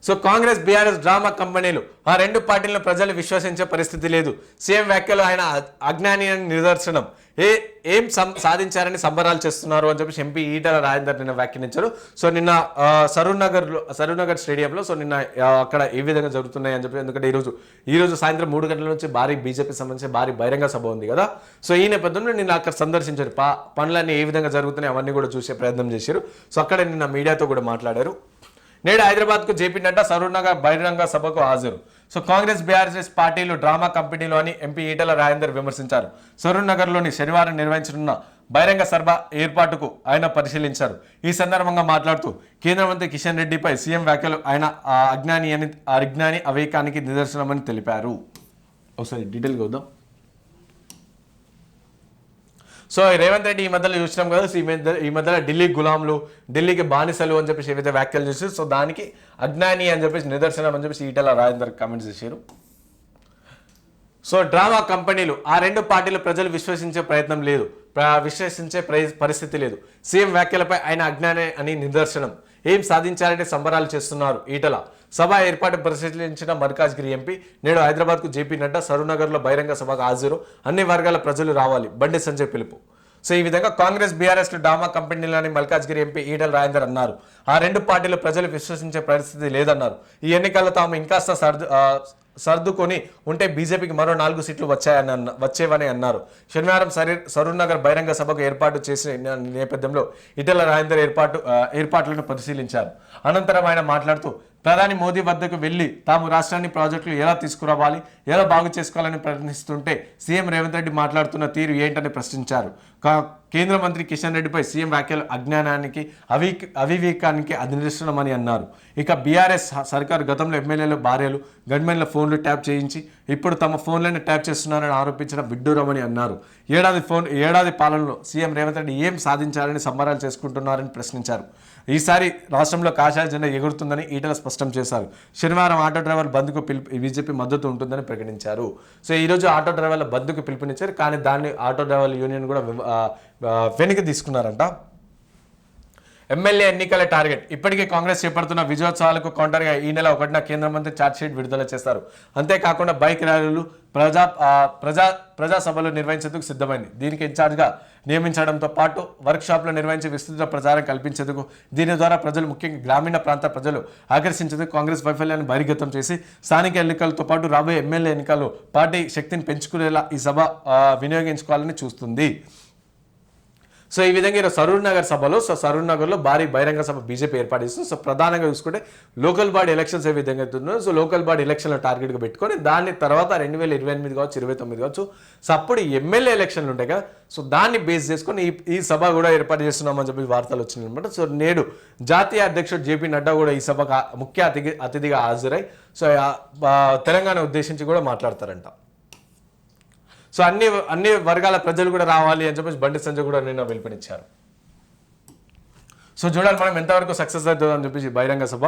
So Congress BRS drama కంపెనీలు ఆ రెండు పార్టీలను ప్రజలు విశ్వసించే పరిస్థితి లేదు. సీఎం వ్యాఖ్యలు ఆయన అజ్ఞాని అని నిదర్శనం. ఏం సాధించారని సంబరాలు చేస్తున్నారు అని చెప్పేసి ఎంపీ ఈటల రాజేందర్ నిన్న వ్యాఖ్యానించారు. సో నిన్న సరూర్ నగర్ స్టేడియంలో సో నిన్న అక్కడ ఏ విధంగా జరుగుతున్నాయి అని చెప్పి, ఎందుకంటే ఈరోజు సాయంత్రం 3 గంటల నుంచి భారీ బీజేపీ సంబంధించి భారీ బహిరంగ సభ ఉంది కదా. సో ఈ నేపథ్యంలో నిన్న అక్కడ సందర్శించారు. పనులన్నీ ఏ విధంగా జరుగుతున్నాయి అవన్నీ కూడా చూసే ప్రయత్నం చేశారు. సో అక్కడ నిన్న మీడియాతో కూడా మాట్లాడారు. నేడు హైదరాబాద్కు జేపీ నడ్డా సరూర్ నగర్ బహిరంగ సభకు హాజరు. సో కాంగ్రెస్ బీఆర్ఎస్ పార్టీలు డ్రామా కంపెనీలు అని ఎంపీ ఈటల రాజేందర్ విమర్శించారు. సరూర్ నగర్లోని శనివారం నిర్వహించనున్న బహిరంగ సభ ఏర్పాటుకు ఆయన పరిశీలించారు. ఈ సందర్భంగా మాట్లాడుతూ కేంద్ర మంత్రి కిషన్ రెడ్డిపై సీఎం వ్యాఖ్యలు ఆయన అజ్ఞాని అవివేకానికి నిదర్శనమని తెలిపారు. ఒకసారి డీటెయిల్గా వద్దాం. సో రేవంత్ రెడ్డి ఈ మధ్యలో చూసినాం కదా. సో ఈ మధ్యలో ఢిల్లీ గులాంలు, ఢిల్లీకి బానిసలు అని చెప్పేసి ఏవైతే వ్యాఖ్యలు చేశారు, సో దానికి అజ్ఞాని అని చెప్పేసి నిదర్శనం అని చెప్పేసి ఈటల రాజేందర్ కామెంట్స్ చేశారు. సో డ్రామా కంపెనీలు ఆ రెండు పార్టీలు ప్రజలు విశ్వసించే పరిస్థితి లేదు. సీఎం వ్యాఖ్యలపై ఆయన అజ్ఞాని అని నిదర్శనం. ఏం సాధించాలంటే సంబరాలు చేస్తున్నారు ఈటల. సభ ఏర్పాటు పరిశీలించిన మల్కాజ్గిరి ఎంపీ నేడు హైదరాబాద్కు జేపీ నడ్డా సరూనగర్లో బహిరంగ సభకు హాజరు. అన్ని వర్గాల ప్రజలు రావాలి, బండి సంజయ్ పిలుపు. సో ఈ విధంగా కాంగ్రెస్ బీఆర్ఎస్ డ్రామా కంపెనీలని మల్కాజ్గిరి ఎంపీ ఈటల రాజేందర్ అన్నారు. ఆ రెండు పార్టీలు ప్రజలు విశ్వసించే పరిస్థితి లేదన్నారు. ఈ ఎన్నికల్లో తాము ఇంకాస్త సర్దుకొని ఉంటే బీజేపీకి మరో 4 సీట్లు వచ్చేవని అన్నారు. శనివారం సరూర్ నగర్ బహిరంగ సభకు ఏర్పాటు చేసిన నేపథ్యంలో ఈటల రాజేందర్ ఏర్పాట్లను పరిశీలించారు. అనంతరం ఆయన మాట్లాడుతూ ప్రధాని మోదీ వద్దకు వెళ్లి తాము రాష్ట్రాన్ని ప్రాజెక్టులు ఎలా తీసుకురావాలి, ఎలా బాగు చేసుకోవాలని ప్రయత్నిస్తుంటే సీఎం రేవంత్ రెడ్డి మాట్లాడుతున్న తీరు ఏంటని ప్రశ్నించారు. కేంద్ర మంత్రి కిషన్ రెడ్డిపై సీఎం వ్యాఖ్యలు అజ్ఞానానికి అవివేకానికి నిదర్శనమని అన్నారు. ఇక బీఆర్ఎస్ సర్కారు గతంలో ఎమ్మెల్యేల భార్యలు గన్మెన్ల ఫోన్లు ట్యాప్ చేయించి ఇప్పుడు తమ ఫోన్లను ట్యాప్ చేస్తున్నారని ఆరోపించిన విడ్డూరమని అన్నారు. ఏడాది పాలనలో సీఎం రేవంత్ రెడ్డి ఏం సాధించాలని సంబరాలు చేసుకుంటున్నారని ప్రశ్నించారు. ఈసారి రాష్ట్రంలో కాషాయ జెండా ఎగురుతుందని ఈటల స్పష్టం చేశారు. శనివారం ఆటో డ్రైవర్ బంద్కు బీజేపీ మద్దతు ఉంటుందని ప్రకటించారు. సో ఈరోజు ఆటో డ్రైవర్ల బంద్కు పిలుపునిచ్చారు, కానీ దాన్ని ఆటో డ్రైవర్ల యూనియన్ కూడా వెనక్కి తీసుకున్నారంట. ఎమ్మెల్యే ఎన్నికల టార్గెట్. ఇప్పటికే కాంగ్రెస్ చేపడుతున్న విజయోత్సవాలకు కౌంటర్గా ఈ నెల 1న కేంద్ర మంత్రి ఛార్జ్షీట్ విడుదల చేస్తారు. అంతేకాకుండా బైక్ ర్యాలీలు, ప్రజా సభలు నిర్వహించేందుకు సిద్ధమైంది. దీనికి ఇన్ఛార్జ్గా నియమించడంతో పాటు వర్క్షాప్లు నిర్వహించి విస్తృత ప్రచారం కల్పించేందుకు, దీని ద్వారా ప్రజలు ముఖ్యంగా గ్రామీణ ప్రాంత ప్రజలు ఆకర్షించేందుకు కాంగ్రెస్ వైఫల్యాన్ని బహిర్గతం చేసి స్థానిక ఎన్నికలతో పాటు రాబోయే ఎమ్మెల్యే ఎన్నికల్లో పార్టీ శక్తిని పెంచుకునేలా ఈ సభ వినియోగించుకోవాలని చూస్తుంది. సో ఈ విధంగా సరూర్ నగర్లో భారీ బహిరంగ సభ బీజేపీ ఏర్పాటు చేస్తుంది. సో ప్రధానంగా చూసుకుంటే లోకల్ బాడీ ఎలక్షన్స్ ఏ విధంగా అవుతున్నాయో, సో లోకల్ బాడీ ఎలక్షన్ల టార్గెట్గా పెట్టుకొని దాని తర్వాత 2028 కావచ్చు, 29 కావచ్చు, సో అప్పుడు ఎమ్మెల్యే ఎలక్షన్లు ఉంటాయి కదా. సో దాన్ని బేస్ చేసుకొని ఈ సభ కూడా ఏర్పాటు చేస్తున్నామని చెప్పి వార్తలు వచ్చినాయి అనమాట. సో నేడు జాతీయ అధ్యక్షుడు జేపీ నడ్డా కూడా ఈ సభకు ముఖ్య అతిథిగా హాజరై సో తెలంగాణ ఉద్దేశించి కూడా మాట్లాడతారంట. సో అన్ని వర్గాల ప్రజలు కూడా రావాలి అని చెప్పేసి బండి సంజయ్ కూడా నిన్న పిలుపునిచ్చారు. సో చూడాలి మనం ఎంతవరకు సక్సెస్ అవుతుందని చెప్పేసి బహిరంగ సభ.